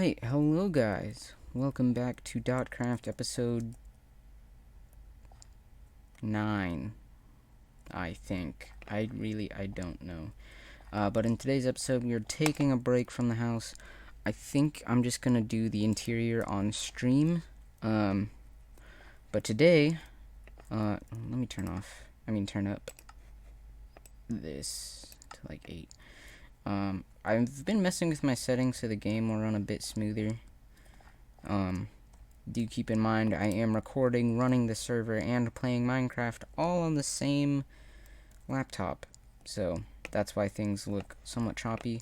Alright, hello guys. Welcome back to DotCraft episode 9, I think. I don't know. But in today's episode, we are taking a break from the house. I think I'm just gonna do the interior on stream. But today, let me turn up this to like 8. I've been messing with my settings so the game will run a bit smoother. Do keep in mind I am recording, running the server, and playing Minecraft all on the same laptop. So that's why things look somewhat choppy.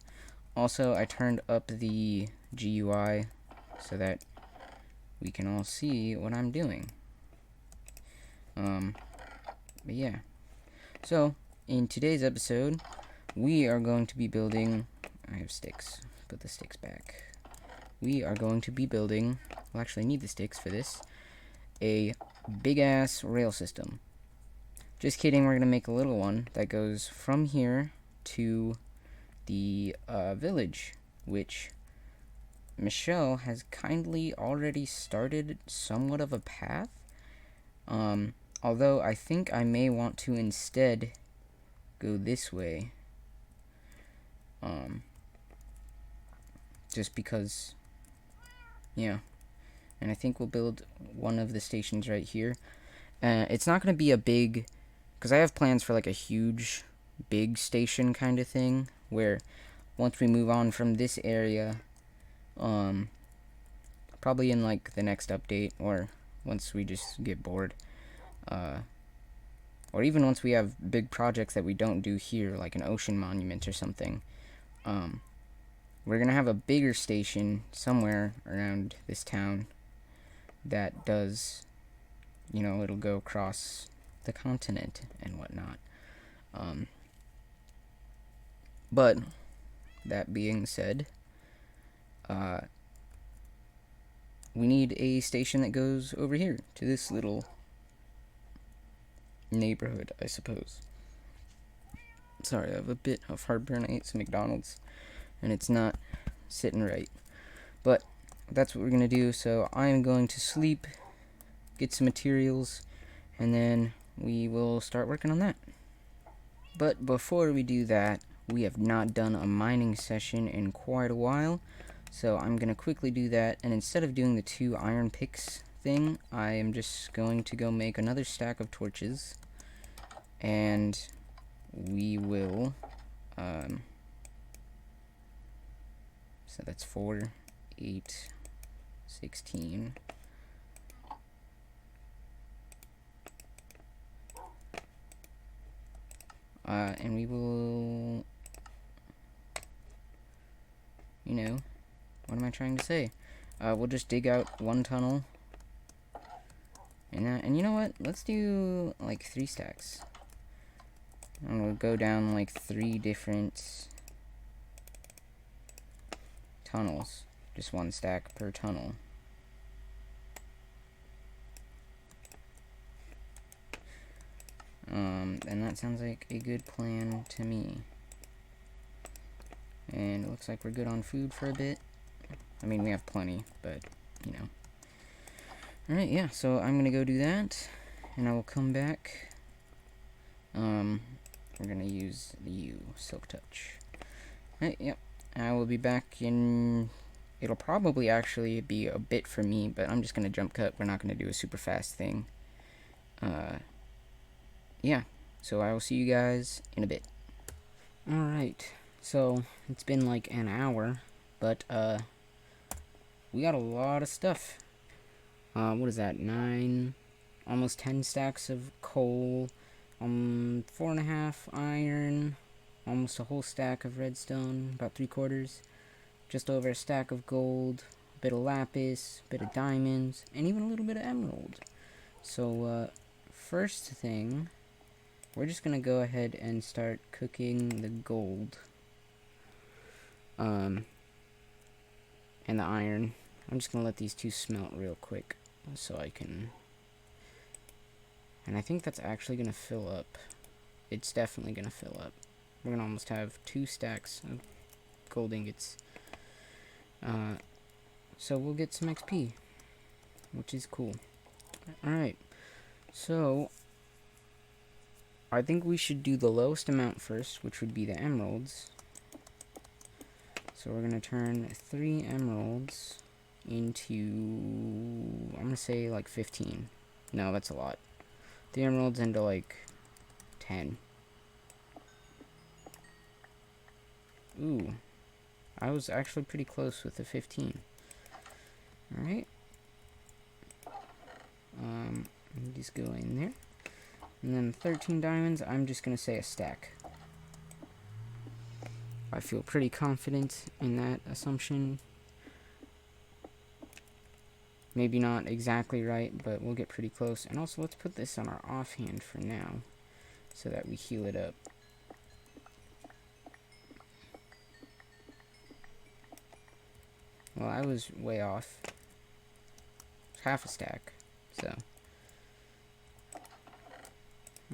Also, I turned up the GUI so that we can all see what I'm doing. But yeah. So, in today's episode, we are going to be building... I have sticks. Put the sticks back. We are going to be building... We'll actually need the sticks for this. A big-ass rail system. Just kidding, we're going to make a little one that goes from here to the village, which Michelle has kindly already started somewhat of a path. Although I think I may want to instead go this way. Just because, yeah. And I think we'll build one of the stations right here. It's not going to be a big, because I have plans for like a huge, big station kind of thing, where once we move on from this area, probably in like the next update, or once we just get bored, or even once we have big projects that we don't do here, like an ocean monument or something, we're going to have a bigger station somewhere around this town that does, it'll go across the continent and whatnot. But that being said, we need a station that goes over here to this little neighborhood, I suppose. Sorry, I have a bit of heartburn. I ate some McDonald's and it's not sitting right. But that's what we're gonna do. So I'm going to sleep, get some materials, and then we will start working on that. But before we do that, we have not done a mining session in quite a while, so I'm gonna quickly do that. And instead of doing the 2 iron picks thing, I am just going to go make another stack of torches, and we will so that's 4, 8, 16. And we will, what am I trying to say? We'll just dig out 1 tunnel. And you know what? Let's do like 3 stacks. And we'll go down like 3 different tunnels. Just 1 stack per tunnel. And that sounds like a good plan to me. And it looks like we're good on food for a bit. I mean, we have plenty, but, Alright, yeah, so I'm gonna go do that, and I will come back. We're gonna use the Silk Touch. Alright, yep. I will be back in... It'll probably actually be a bit for me, but I'm just gonna jump cut. We're not gonna do a super fast thing. Yeah, so I will see you guys in a bit. Alright, so it's been like an hour, but we got a lot of stuff. What is that, 9, almost 10 stacks of coal, 4.5 iron, almost a whole stack of redstone, about 3/4, just over a stack of gold, a bit of lapis, a bit of diamonds, and even a little bit of emerald. So, first thing, we're just gonna go ahead and start cooking the gold. And the iron. I'm just gonna let these 2 smelt real quick so I can... And I think that's actually gonna fill up. It's definitely gonna fill up. We're gonna almost have 2 stacks of gold ingots. So we'll get some XP, which is cool. Alright, so I think we should do the lowest amount first, which would be the emeralds. So we're going to turn 3 emeralds into, I'm going to say like 15. No, that's a lot. 3 emeralds into like 10. Ooh, I was actually pretty close with the 15. Alright. Just go in there. And then 13 diamonds, I'm just going to say a stack. I feel pretty confident in that assumption. Maybe not exactly right, but we'll get pretty close. And also, let's put this on our offhand for now, so that we heal it up. Well, I was way off. It's half a stack, so.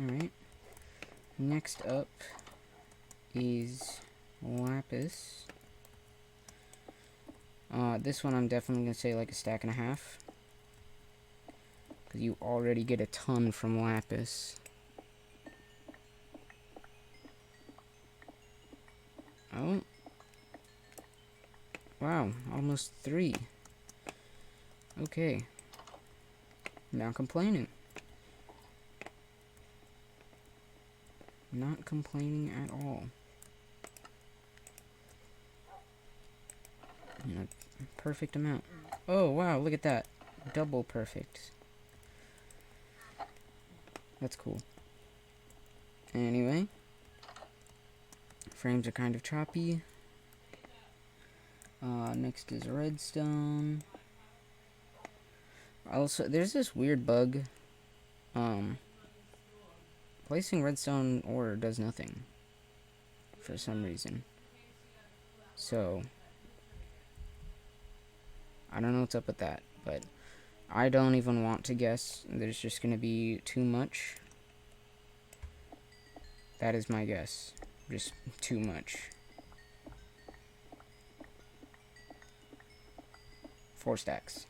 Alright. Next up is lapis. This one I'm definitely going to say like a stack and a half. Because you already get a ton from lapis. Oh. Wow, almost 3. Okay. Not complaining. Not complaining at all. You know, perfect amount. Oh, wow, look at that. Double perfect. That's cool. Anyway. Frames are kind of choppy. Next is redstone. Also, there's this weird bug. Placing redstone ore does nothing. For some reason. So, I don't know what's up with that, but I don't even want to guess. There's just going to be too much. That is my guess. Just too much. 4 stacks.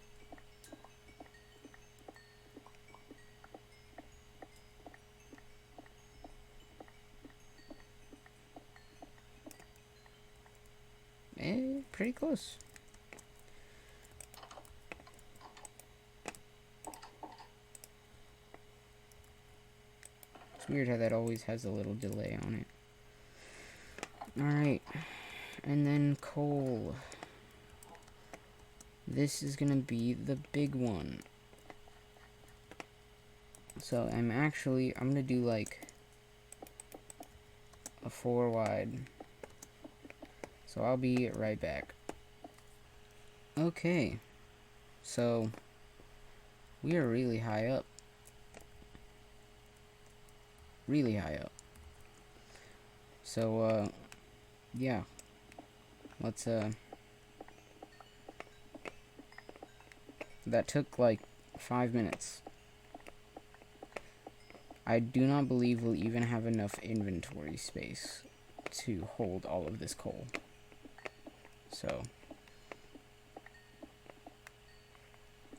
Pretty close. It's weird how that always has a little delay on it. Alright. And then coal. This is gonna be the big one. So I'm gonna do like a 4 wide. So I'll be right back. Okay. So we are really high up. Really high up. So yeah. Let's that took like 5 minutes. I do not believe we'll even have enough inventory space to hold all of this coal. So,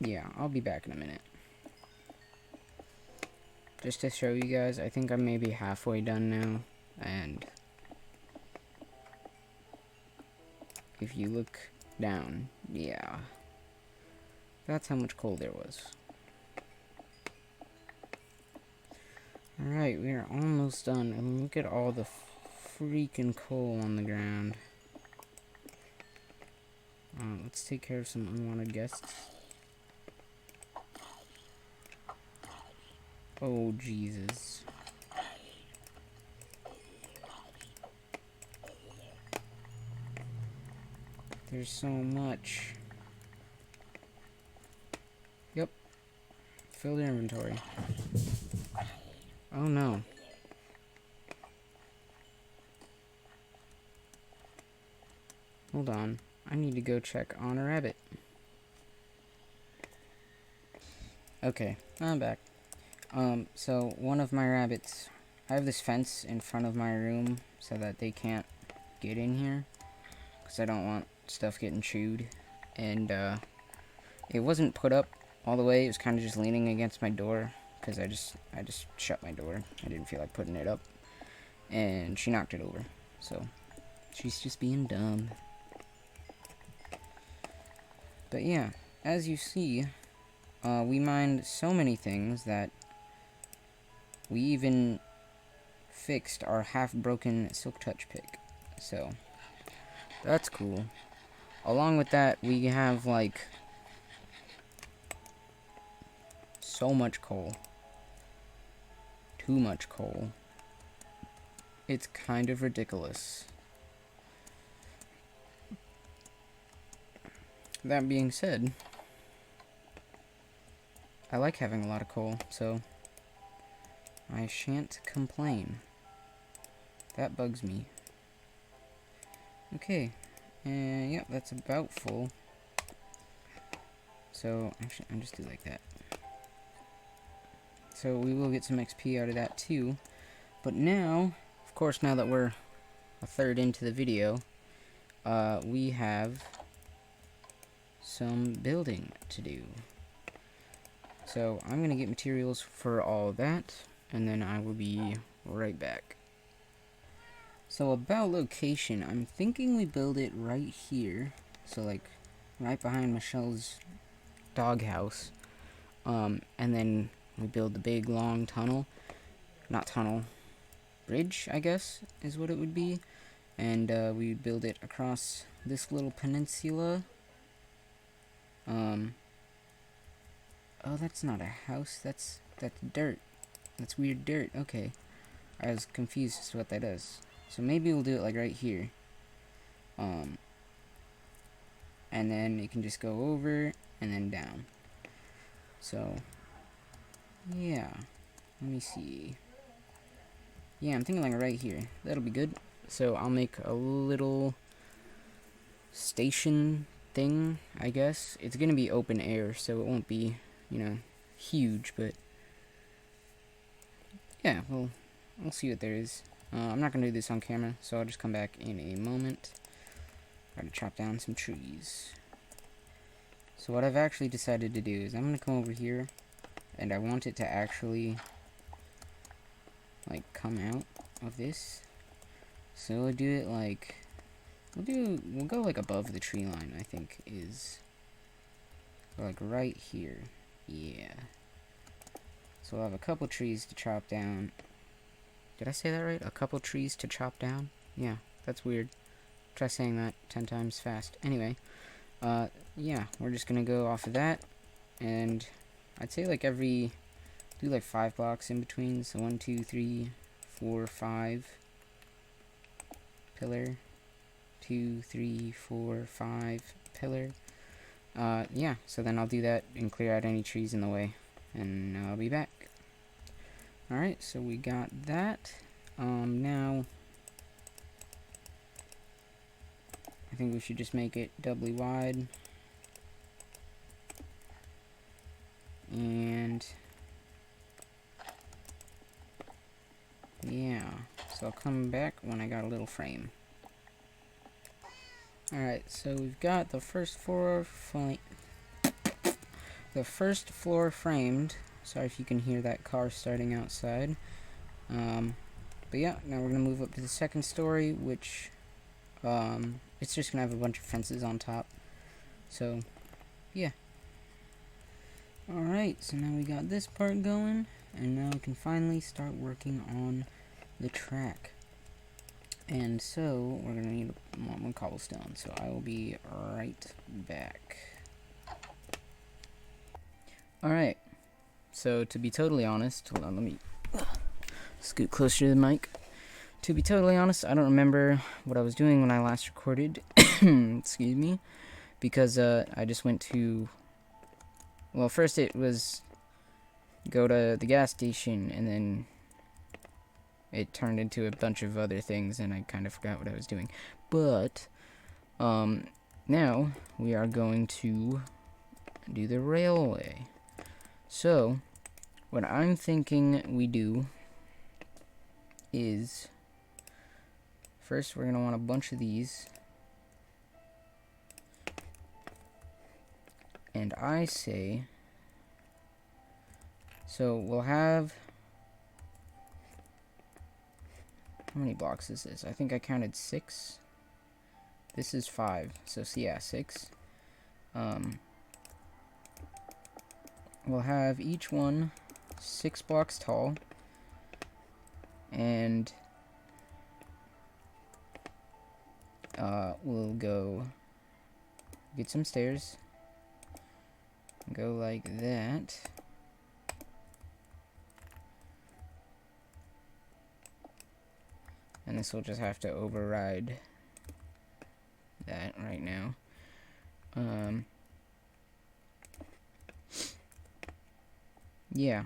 yeah, I'll be back in a minute. Just to show you guys, I think I'm maybe halfway done now, and if you look down, yeah, that's how much coal there was. Alright, we are almost done, and look at all the freaking coal on the ground. Let's take care of some unwanted guests. Oh, Jesus. There's so much. Yep. Fill your inventory. Oh, no. Hold on. I need to go check on a rabbit. Okay, I'm back. So one of my rabbits, I have this fence in front of my room so that they can't get in here, because I don't want stuff getting chewed. and it wasn't put up all the way. It was kind of just leaning against my door because I just shut my door. I didn't feel like putting it up, and she knocked it over. So she's just being dumb. But yeah, as you see, we mined so many things that we even fixed our half-broken silk touch pick. So that's cool. Along with that, we have like so much coal. Too much coal. It's kind of ridiculous. That being said, I like having a lot of coal, so I shan't complain. That bugs me. Okay, and yep, that's about full. So, actually, I'll just do like that. So we will get some XP out of that too. But now, of course, now that we're a third into the video, we have some building to do. So I'm gonna get materials for all that, and then I will be right back. So about location, I'm thinking we build it right here. So like right behind Michelle's doghouse. And then we build the big long tunnel. Not tunnel. Bridge, I guess, is what it would be. And we would build it across this little peninsula. Oh, that's not a house. That's dirt. That's weird dirt. Okay. I was confused as to what that is. So maybe we'll do it like right here. And then you can just go over and then down. So, yeah. Let me see. Yeah, I'm thinking like right here. That'll be good. So I'll make a little station thing, I guess. It's gonna be open air, so it won't be, you know, huge, but yeah, we'll see what there is. I'm not gonna do this on camera, so I'll just come back in a moment. Gotta chop down some trees. So what I've actually decided to do is I'm gonna come over here, and I want it to actually like come out of this. So we'll do it like we'll go like above the tree line, I think is like right here. Yeah. So we'll have a couple trees to chop down. Did I say that right? A couple trees to chop down? Yeah, that's weird. Try saying that 10 times fast. Anyway, yeah, we're just gonna go off of that, and I'd say like do like 5 blocks in between. So 1, 2, 3, 4, 5 pillar, 2, 3, 4, 5 pillar. Yeah, so then I'll do that and clear out any trees in the way, and I'll be back. Alright, so we got that. Now I think we should just make it doubly wide. And yeah, so I'll come back when I got a little frame. Alright, so we've got the first floor framed. Sorry if you can hear that car starting outside. But yeah, now we're gonna move up to the second story, which it's just gonna have a bunch of fences on top. So yeah. Alright, so now we got this part going, and now we can finally start working on the track. And so we're gonna need one cobblestone, so I will be right back. Alright, so to be totally honest, hold on, let me scoot closer to the mic. To be totally honest, I don't remember what I was doing when I last recorded. Excuse me. Because I just went to... Well, first it was go to the gas station, and then it turned into a bunch of other things, and I kind of forgot what I was doing. But now we are going to do the railway. So what I'm thinking we do is first we're going to want a bunch of these. And I say, so we'll have, how many blocks is this? I think I counted 6. This is 5, so yeah, 6. We'll have each one 6 blocks tall, and we'll go get some stairs, go like that, and this will just have to override that right now. Yeah,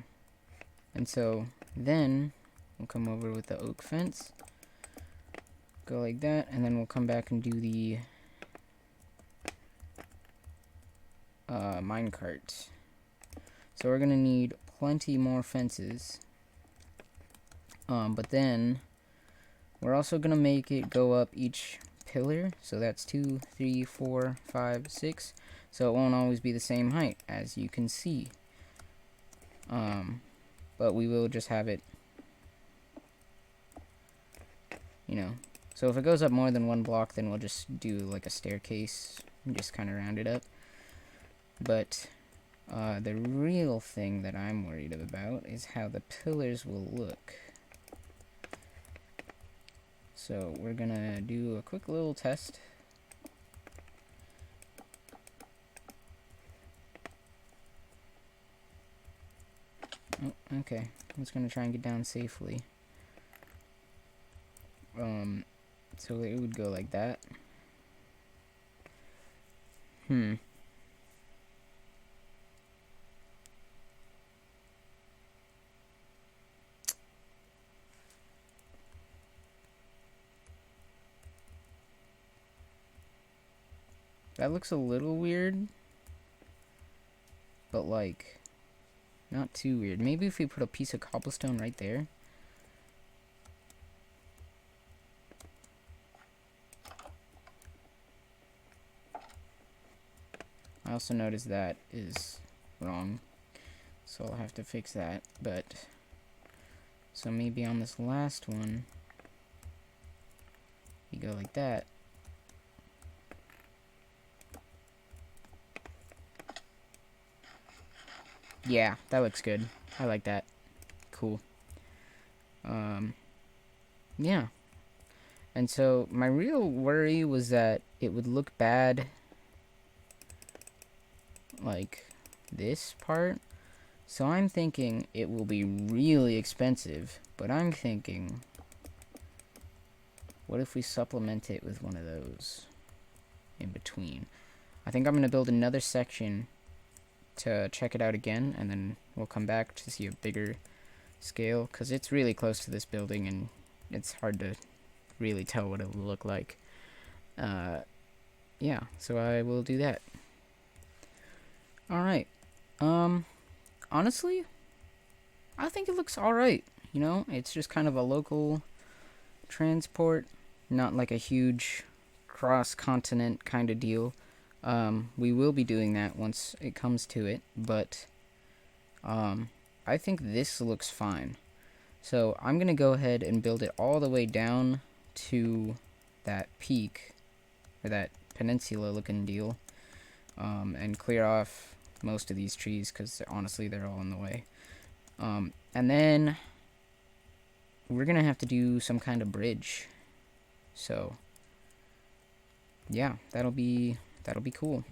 and so then we'll come over with the oak fence, go like that, and then we'll come back and do the minecart. So we're gonna need plenty more fences, but then we're also gonna make it go up each pillar, so that's 2, 3, 4, 5, 6, so it won't always be the same height, as you can see. But we will just have it, you know, so if it goes up more than 1 block, then we'll just do like a staircase and just kind of round it up. But the real thing that I'm worried about is how the pillars will look. So we're gonna do a quick little test. Oh, okay, I'm just gonna try and get down safely. So it would go like that. That looks a little weird, but like, not too weird. Maybe if we put a piece of cobblestone right there. I also noticed that is wrong, so I'll have to fix that. But, so maybe on this last one, you go like that. Yeah, that looks good. I like that. Cool. Yeah. And so my real worry was that it would look bad like this part. So I'm thinking it will be really expensive, but I'm thinking, what if we supplement it with one of those in between? I think I'm going to build another section to check it out again, and then we'll come back to see a bigger scale, because it's really close to this building and it's hard to really tell what it will look like. Yeah, so I will do that. Alright, honestly, I think it looks alright, you know, it's just kind of a local transport, not like a huge cross-continent kind of deal. We will be doing that once it comes to it, but I think this looks fine. So I'm gonna go ahead and build it all the way down to that peak, or that peninsula looking deal, and clear off most of these trees, because honestly they're all in the way. And then we're gonna have to do some kind of bridge. So yeah, that'll be cool.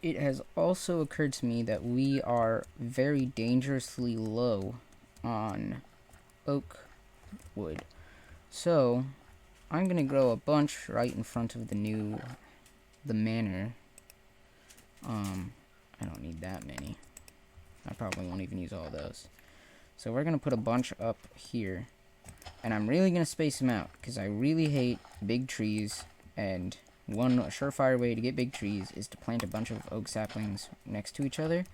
It has also occurred to me that we are very dangerously low on oak wood. So I'm gonna grow a bunch right in front of the manor. I don't need that many. I probably won't even use all those. So we're gonna put a bunch up here, and I'm really gonna space them out because I really hate big trees, and one surefire way to get big trees is to plant a bunch of oak saplings next to each other,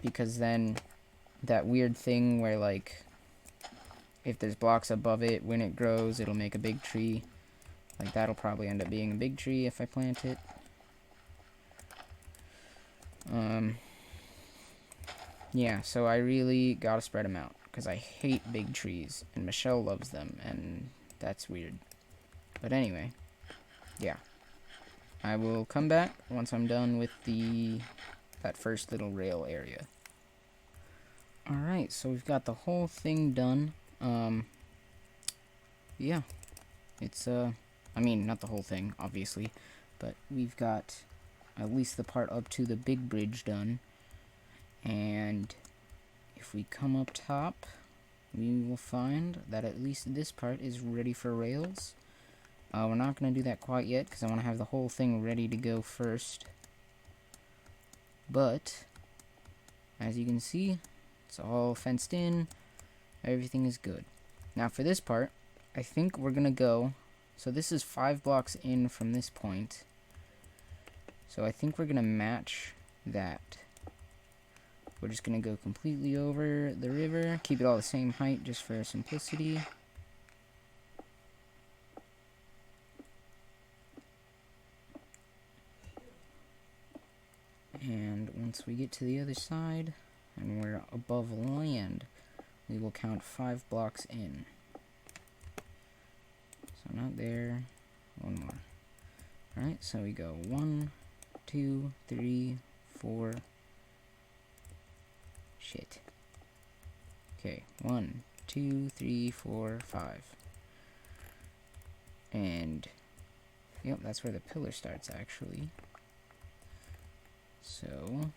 because then that weird thing where, like, if there's blocks above it, when it grows it'll make a big tree. Like, that'll probably end up being a big tree if I plant it. Yeah, so I really gotta spread them out, because I hate big trees, and Michelle loves them, and that's weird. But anyway, yeah. I will come back once I'm done with that first little rail area. Alright, so we've got the whole thing done. Yeah. It's, I mean, not the whole thing, obviously, but we've got at least the part up to the big bridge done. And if we come up top, we will find that at least this part is ready for rails. We're not going to do that quite yet, because I want to have the whole thing ready to go first. But, as you can see, it's all fenced in. Everything is good. Now for this part, I think we're going to go... So this is 5 blocks in from this point. So I think we're going to match that. We're just going to go completely over the river. Keep it all the same height just for simplicity. And once we get to the other side, and we're above land, we will count 5 blocks in. So not there, one more. Alright, so we go 1, 2, 3, 4. Shit. Okay, 1, 2, 3, 4, 5. And, yep, that's where the pillar starts, actually. So,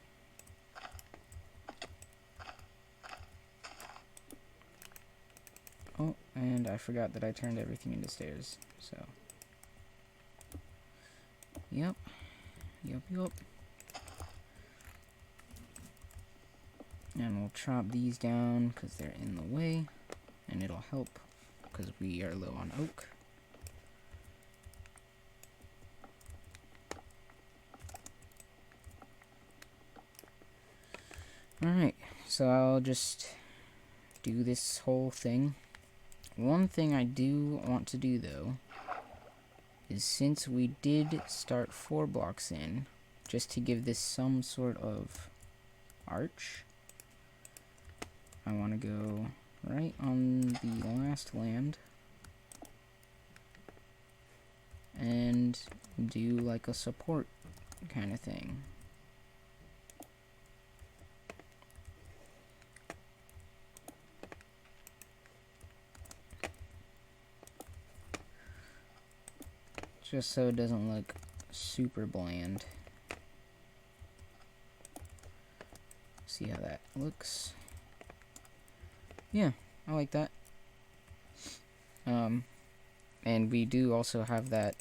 oh, and I forgot that I turned everything into stairs, so, yep. And we'll chop these down because they're in the way, and it'll help because we are low on oak. Alright, so I'll just do this whole thing. One thing I do want to do, though, is since we did start 4 blocks in, just to give this some sort of arch, I want to go right on the last land and do like a support kind of thing. Just so it doesn't look super bland. See how that looks. Yeah, I like that. And we do also have that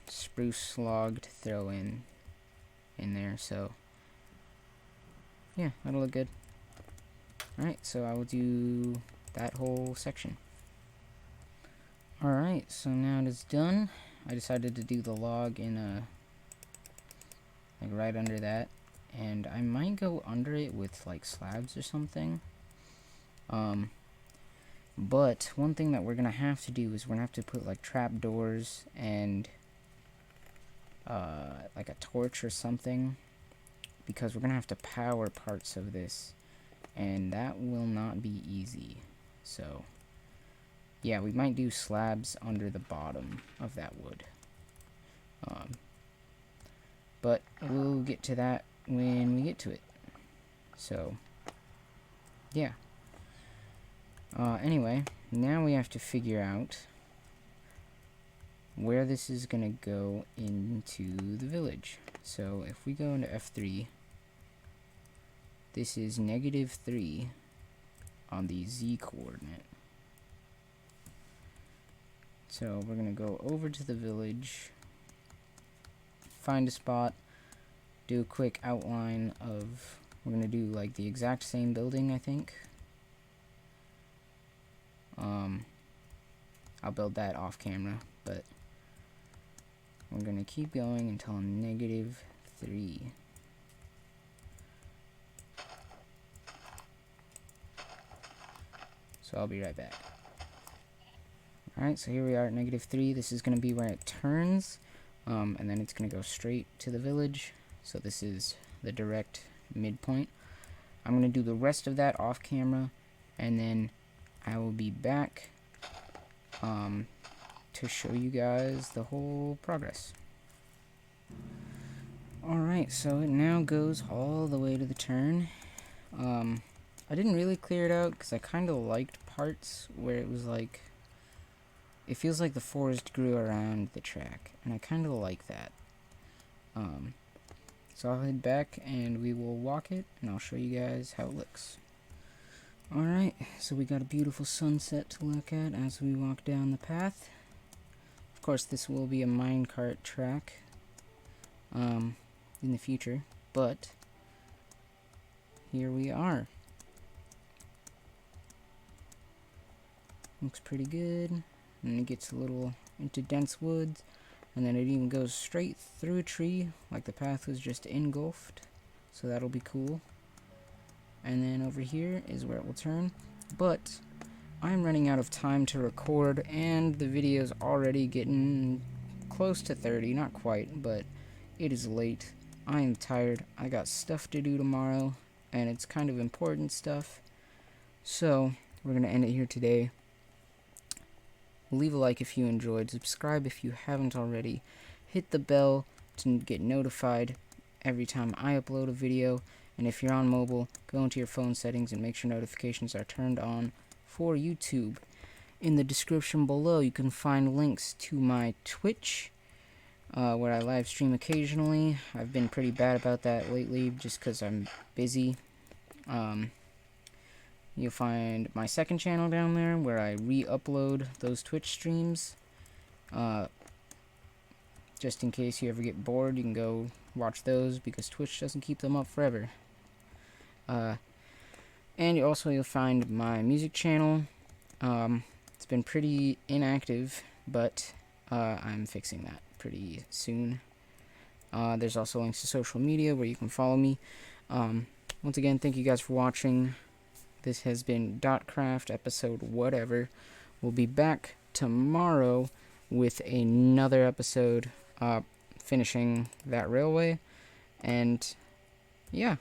spruce log to throw in there, so yeah, that'll look good. Alright, so I will do that whole section. Alright, so now it is done. I decided to do the log in like right under that, and I might go under it with like slabs or something. But one thing that we're gonna have to do is we're gonna have to put like trap doors and like a torch or something, because we're gonna have to power parts of this, and that will not be easy. So yeah, we might do slabs under the bottom of that wood. But we'll get to that when we get to it. So, yeah. Anyway, now we have to figure out where this is gonna go into the village. So, if we go into F3, this is -3 on the Z coordinate. So we're gonna go over to the village, find a spot, do a quick outline of, we're gonna do like the exact same building, I think. I'll build that off camera, but we're gonna keep going until -3. So I'll be right back. Alright, so here we are at -3. This is going to be where it turns, and then it's going to go straight to the village. So this is the direct midpoint. I'm going to do the rest of that off camera, and then I will be back to show you guys the whole progress. Alright, so it now goes all the way to the turn. I didn't really clear it out because I kind of liked parts where it was like, it feels like the forest grew around the track, and I kind of like that. So I'll head back and we will walk it, and I'll show you guys how it looks. Alright, so we got a beautiful sunset to look at as we walk down the path. Of course, this will be a minecart track in the future, but here we are. Looks pretty good, and it gets a little into dense woods, and then it even goes straight through a tree, like the path was just engulfed, so that'll be cool. And then over here is where it will turn, but I'm running out of time to record, and the video's already getting close to 30, not quite, but it is late. I am tired. I got stuff to do tomorrow, and it's kind of important stuff. So we're going to end it here today. Leave a like if you enjoyed. Subscribe if you haven't already. Hit the bell to get notified every time I upload a video. And if you're on mobile, go into your phone settings and make sure notifications are turned on for YouTube. In the description below, you can find links to my Twitch, where I live stream occasionally. I've been pretty bad about that lately just because I'm busy. You'll find my second channel down there where I re-upload those Twitch streams. Just in case you ever get bored, you can go watch those because Twitch doesn't keep them up forever. And you'll find my music channel. It's been pretty inactive, but I'm fixing that pretty soon. There's also links to social media where you can follow me. Once again, thank you guys for watching. This has been DotCraft episode whatever. We'll be back tomorrow with another episode, finishing that railway. And yeah,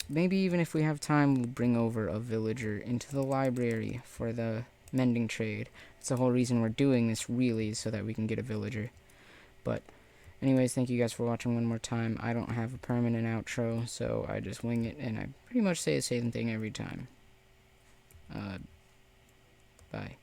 maybe even if we have time, we'll bring over a villager into the library for the mending trade. That's the whole reason we're doing this, really, so that we can get a villager. But anyways, thank you guys for watching one more time. I don't have a permanent outro, so I just wing it, and I pretty much say the same thing every time. Bye.